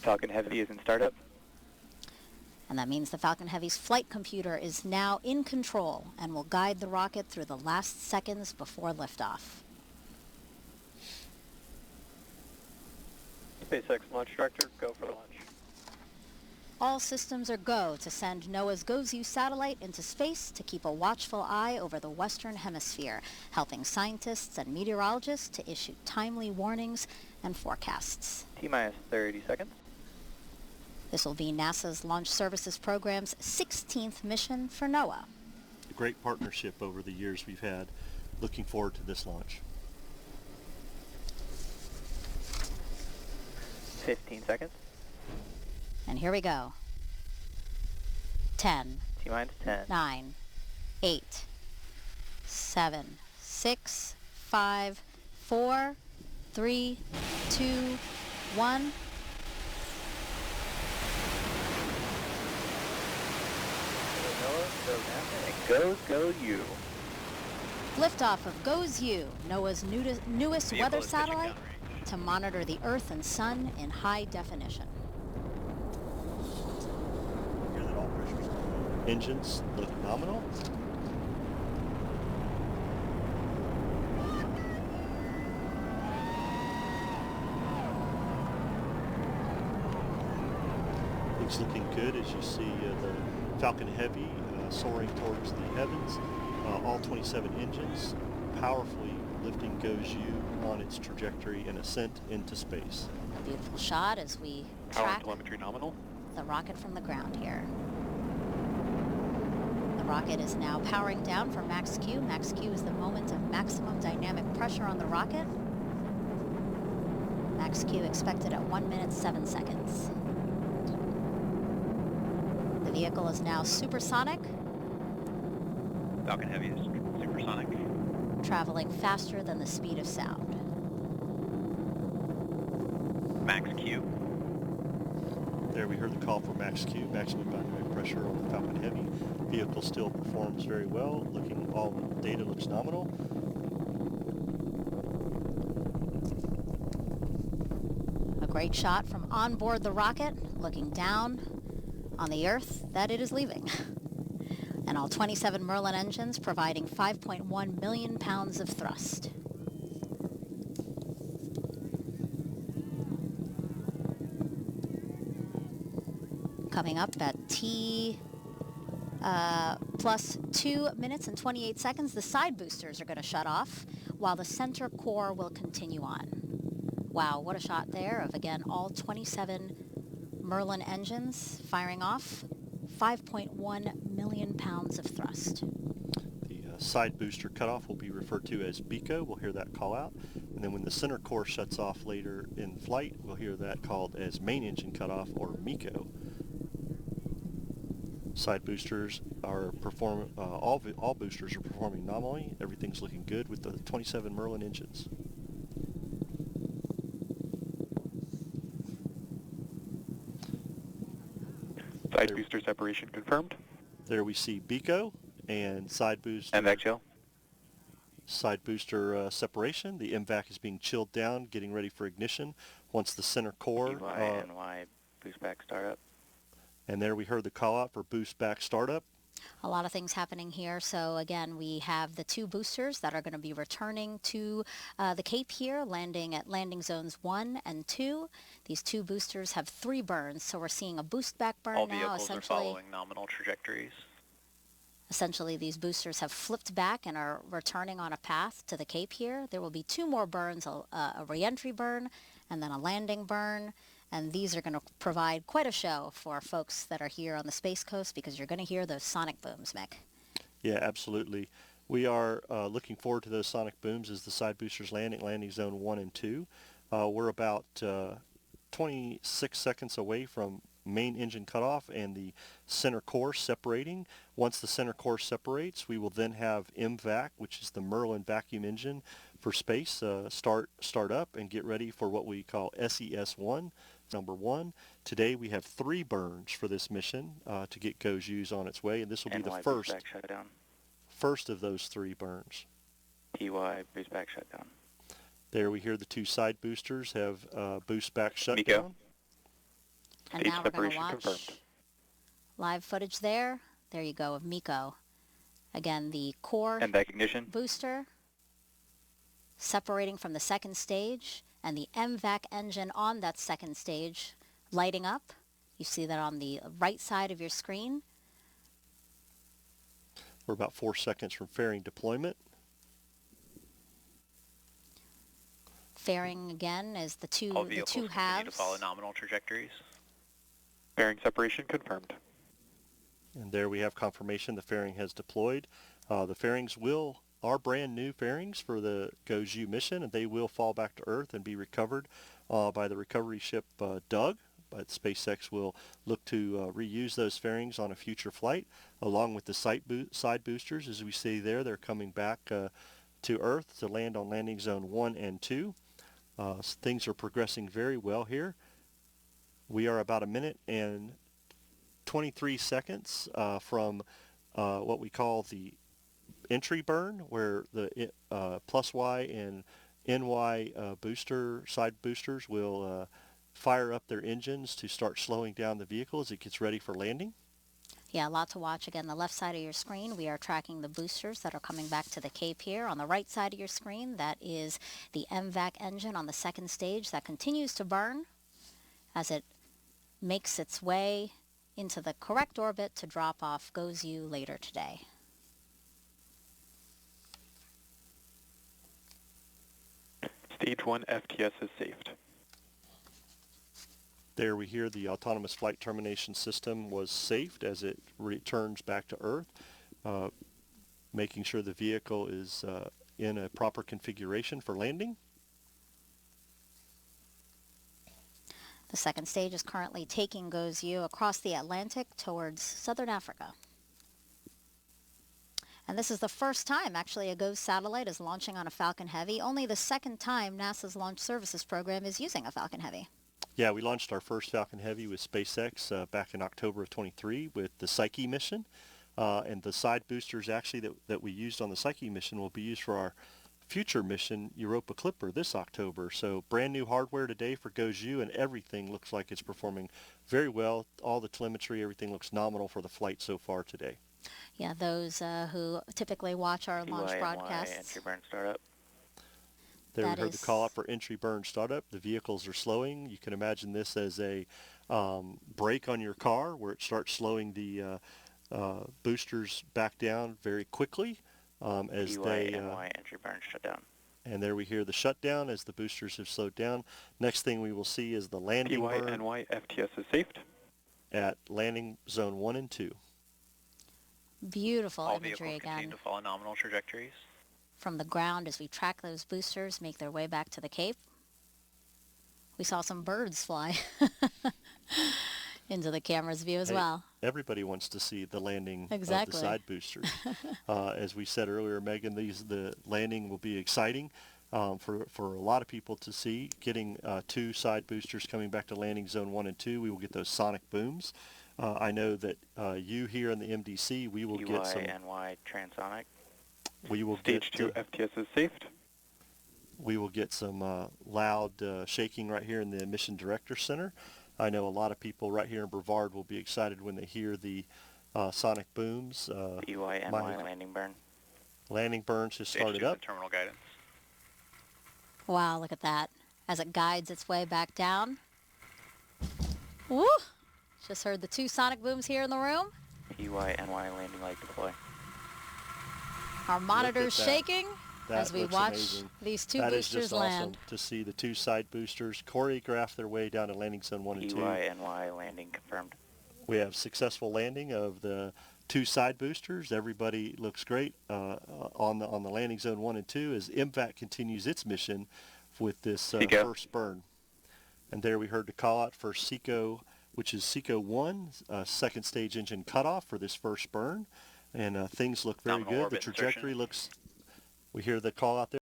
Falcon Heavy is in startup. And that means the Falcon Heavy's flight computer is now in control and will guide the rocket through the last seconds before liftoff. SpaceX Launch Director, go for launch. All systems are go to send NOAA's GOES-U satellite into space to keep a watchful eye over the Western Hemisphere, helping scientists and meteorologists to issue timely warnings and forecasts. T-minus 30 seconds. This will be NASA's Launch Services Program's 16th mission for NOAA. A great partnership over the years we've had. Looking forward to this launch. 15 seconds. And here we go. 10, T-minus 10. 9, 8, 7, 6, 5, 4, 3, 2, 1. Go NASA, and go you. Liftoff of GOES-U, NOAA's newest weather satellite, to monitor the Earth and Sun in high definition. Hear that all pressures. Engines look nominal. Things looking good as you see the Falcon Heavy soaring towards the heavens. All 27 engines powerfully lifting GOES-U on its trajectory and ascent into space. A beautiful shot as we Power track and telemetry nominal. the rocket from the ground here. The rocket is now powering down for max Q. Max Q is the moment of maximum dynamic pressure on the rocket. Max Q expected at 1 minute 7 seconds. The vehicle is now supersonic, Falcon Heavy is supersonic. traveling faster than the speed of sound. Max Q. There we heard the call for max Q, maximum dynamic pressure on the Falcon Heavy. Vehicle still performs very well. All the data looks nominal. A great shot from on board the rocket, looking down on the Earth that it is leaving. And all 27 Merlin engines providing 5.1 million pounds of thrust. Coming up at T plus 2 minutes and 28 seconds, the side boosters are going to shut off while the center core will continue on. Wow, what a shot there of, again, all 27 Merlin engines firing off 5.1 million pounds of thrust. The side booster cutoff will be referred to as BECO. We'll hear that call out. And then when the center core shuts off later in flight, we'll hear that called as main engine cutoff, or MECO. Side boosters are all boosters are performing nominally. Everything's looking good with the 27 Merlin engines. Side booster separation confirmed. There we see BECO and side booster. MVAC chill. Side booster separation. The MVAC is being chilled down, getting ready for ignition once the center core. NY boost back startup. And there we heard the call out for boost back startup. A lot of things happening here. So again, we have the two boosters that are going to be returning to the Cape here, landing at landing zones 1 and 2. These two boosters have 3 burns, so we're seeing a boost back burn All now. vehicles are following nominal trajectories. Essentially, these boosters have flipped back and are returning on a path to the Cape here. There will be 2 more burns, a re-entry burn and then a landing burn. And these are going to provide quite a show for folks that are here on the Space Coast, because you're going to hear those sonic booms, Mick. Yeah, absolutely. We are looking forward to those sonic booms as the side boosters landing zone 1 and 2. We're about 26 seconds away from main engine cutoff and the center core separating. Once the center core separates, we will then have MVAC, which is the Merlin vacuum engine for space, start up and get ready for what we call SES-1. Number 1. Today we have 3 burns for this mission to get GOES-U on its way, and this will be the first of those 3 burns. TY boost back shutdown. There we hear the 2 side boosters have boost back shutdown. And Stage now we're going to separation watch confirmed. live footage there. There you go of Miko. Again, the core And back ignition. booster separating from the second stage, and the MVAC engine on that second stage lighting up. You see that on the right side of your screen. We're about 4 seconds from fairing deployment. Fairing again is the two All the vehicles two continue to halves. follow nominal trajectories. Fairing separation confirmed. And there we have confirmation the fairing has deployed. The fairings are brand new fairings for the GOES-U mission, and they will fall back to Earth and be recovered by the recovery ship Doug. But SpaceX will look to reuse those fairings on a future flight, along with the side boosters. As we see there, they're coming back to Earth to land on landing zone 1 and 2. Things are progressing very well here. We are about 1 minute and 23 seconds from what we call the entry burn, where the plus Y and NY side boosters will fire up their engines to start slowing down the vehicle as it gets ready for landing. Yeah, a lot to watch. Again, the left side of your screen, we are tracking the boosters that are coming back to the Cape here. On the right side of your screen, that is the MVAC engine on the second stage that continues to burn as it makes its way into the correct orbit to drop off GOES-U later today. Stage 1 FTS is saved. There we hear the autonomous flight termination system was saved as it returns back to Earth, making sure the vehicle is in a proper configuration for landing. The second stage is currently taking GOES-U across the Atlantic towards southern Africa. And this is the first time, actually, a GOES satellite is launching on a Falcon Heavy. Only the second time NASA's Launch Services Program is using a Falcon Heavy. Yeah, we launched our first Falcon Heavy with SpaceX back in October of 23 with the Psyche mission. And the side boosters actually that we used on the Psyche mission will be used for our future mission, Europa Clipper, this October. So brand new hardware today for GOES-U, and everything looks like it's performing very well. All the telemetry, everything looks nominal for the flight so far today. Yeah, those who typically watch our launch broadcasts. Entry burn startup. There we That heard the is- call out for entry burn startup. The vehicles are slowing. You can imagine this as a brake on your car where it starts slowing the boosters back down very quickly as they... NY entry burn shut down. And there we hear the shutdown as the boosters have slowed down. Next thing we will see is the landing burn NY FTS is saved. at landing zone 1 and 2. Beautiful All imagery vehicles continue again to follow nominal trajectories. from the ground as we track those boosters make their way back to the Cape. We saw some birds fly into the camera's view as Hey, well. Everybody wants to see the landing Exactly. of the side boosters. As we said earlier, Megan, the landing will be exciting for a lot of people to see. Getting 2 side boosters coming back to landing zone 1 and 2, we will get those sonic booms. I know that you here in the MDC, we will get some... NY transonic. We will Stage get 2 FTS is saved. we will get some loud shaking right here in the Mission Director Center. I know a lot of people right here in Brevard will be excited when they hear the sonic booms. NY landing burn. Landing burns has Stage started 2 up. terminal guidance. Wow, look at that. As it guides its way back down. Woo! Just heard the 2 sonic booms here in the room. NY landing light deploy. Our monitors that. shaking That as we looks watch amazing. these 2 That is boosters just awesome land. to see the 2 side boosters choreograph their way down to landing zone 1 and 2. NY landing confirmed. We have successful landing of the 2 side boosters. Everybody looks great on the landing zone 1 and 2 as MVAC continues its mission with this SECO. first burn. And there we heard the call out for SECO, which is SECO 1, second stage engine cutoff for this first burn. And things look very Nominal good. The orbit trajectory insertion. looks... We hear the call out there.